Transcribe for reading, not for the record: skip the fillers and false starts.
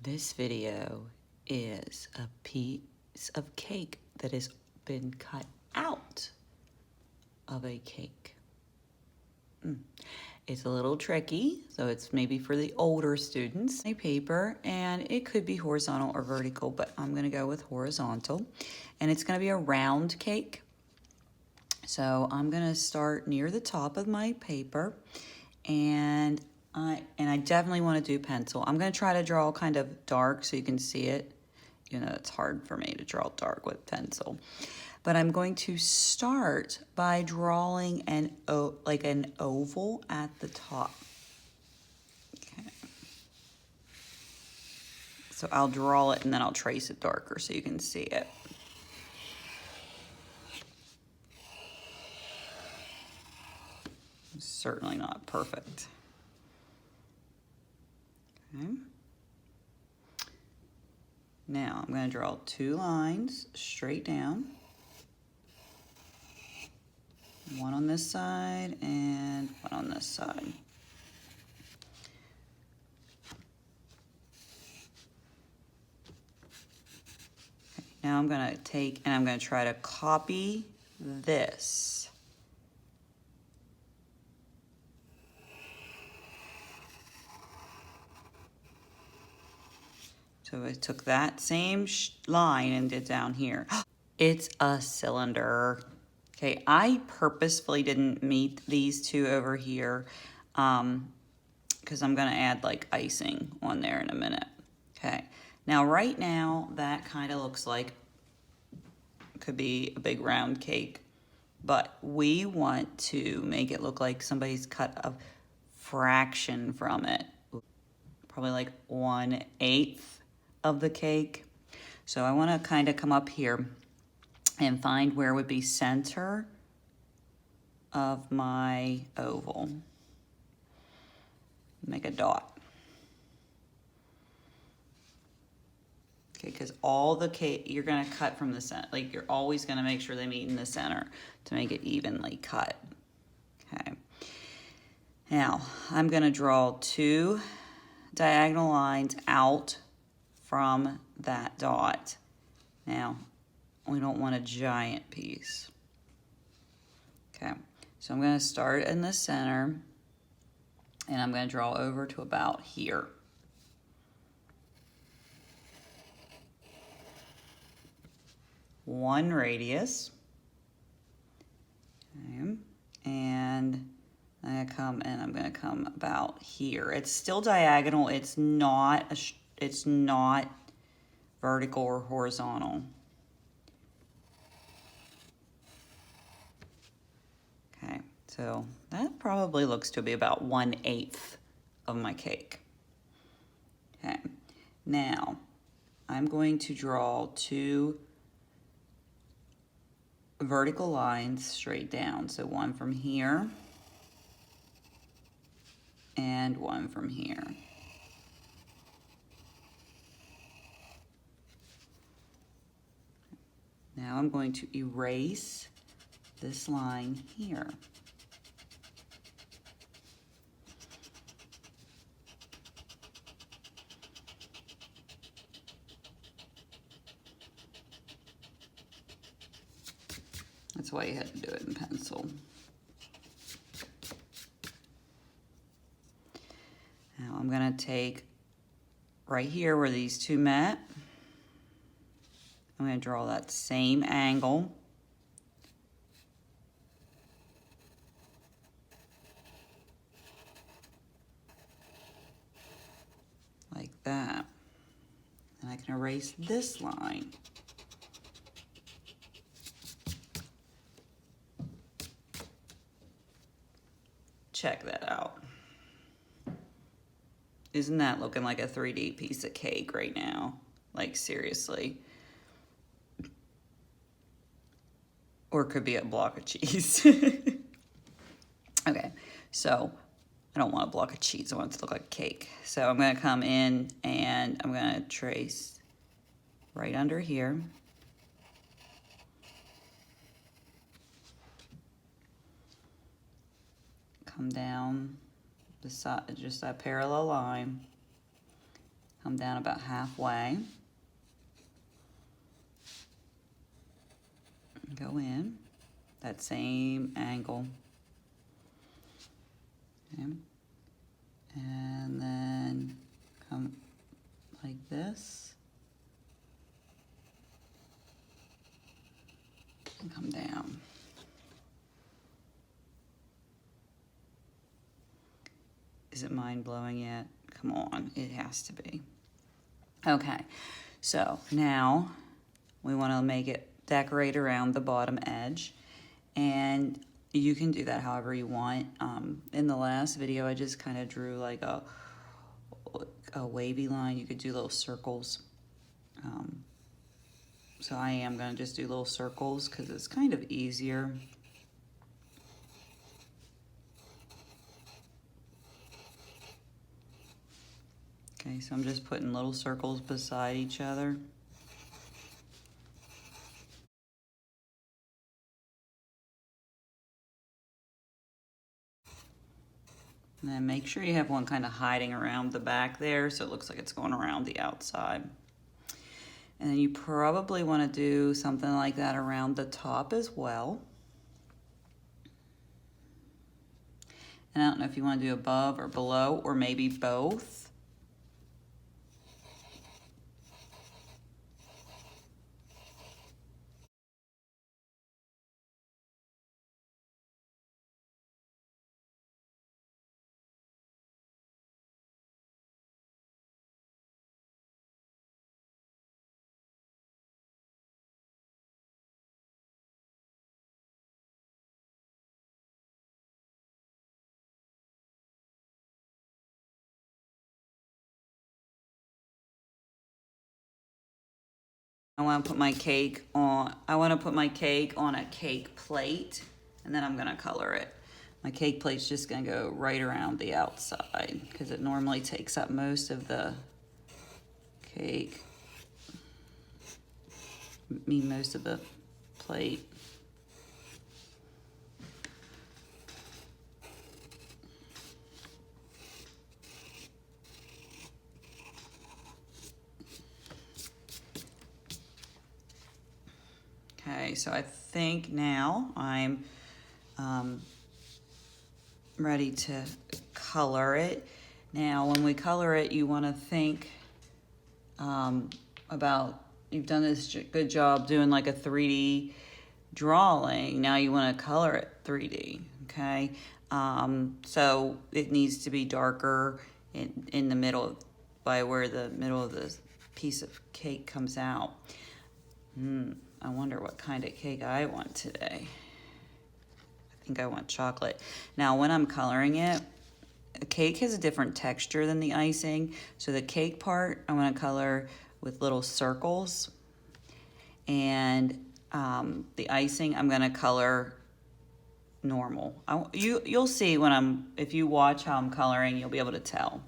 This video is a piece of cake that has been cut out of a cake. It's a little tricky, so it's maybe for the older students. A paper, and it could be horizontal or vertical, but I'm gonna go with horizontal. And it's gonna be a round cake. So I'm gonna start near the top of my paper, and I definitely want to do pencil. I'm going to try to draw kind of dark so you can see it. You know, it's hard for me to draw dark with pencil. But I'm going to start by drawing an oval at the top. Okay. So I'll draw it and then I'll trace it darker so you can see it. Certainly not perfect. Okay. Now I'm going to draw 2 lines straight down. One on this side and one on this side. Okay, now I'm going to take and I'm going to try to copy this. So I took that same line and did down here. It's a cylinder. Okay, I purposefully didn't meet these two over here because I'm gonna add like icing on there in a minute. Okay, now right now that kind of looks like could be a big round cake, but we want to make it look like somebody's cut a fraction from it. Probably like 1/8 of the cake. So I want to kind of come up here and find where would be center of my oval. Make a dot. Okay, because all the cake, you're going to cut from the center. Like you're always going to make sure they meet in the center to make it evenly cut. Okay. Now I'm going to draw 2 diagonal lines out from that dot. Now, we don't want a giant piece. Okay, so I'm going to start in the center, and I'm going to draw over to about here. One radius. Okay, and I'm going to come about here. It's still diagonal. It's not vertical or horizontal. Okay, so that probably looks to be about 1/8 of my cake. Okay, now I'm going to draw 2 vertical lines straight down. So one from here and one from here. Now I'm going to erase this line here. That's why you had to do it in pencil. Now I'm going to take right here where these two met. I'm going to draw that same angle. Like that. And I can erase this line. Check that out. Isn't that looking like a 3D piece of cake right now? Like seriously. Or it could be a block of cheese. Okay, so I don't want a block of cheese. I want it to look like cake. So I'm going to come in and I'm going to trace right under here. Come down the side, just that parallel line. Come down about halfway. Go in that same angle. Okay. And then come like this. And come down. Is it mind-blowing yet? Come on, it has to be. Okay, so now we want to make it decorate around the bottom edge, and you can do that however you want. In the last video, I just kind of drew like a wavy line. You could do little circles. So I am going to just do little circles because it's kind of easier. Okay, so I'm just putting little circles beside each other. And then make sure you have one kind of hiding around the back there so it looks like it's going around the outside. And then you probably want to do something like that around the top as well. And I don't know if you want to do above or below or maybe both. I want to put my cake on a cake plate, and then I'm going to color it. My cake plate's just going to go right around the outside because it normally takes up most of the cake. Most of the plate. Okay, so I think now I'm ready to color it. Now, when we color it, you want to think about, you've done this good job doing like a 3D drawing. Now you want to color it 3D, okay? So it needs to be darker in the middle, by where the middle of the piece of cake comes out. I wonder what kind of cake I want today. I think I want chocolate. Now, when I'm coloring it, the cake has a different texture than the icing. So the cake part, I want to color with little circles. And the icing, I'm going to color normal. You'll see if you watch how I'm coloring, you'll be able to tell.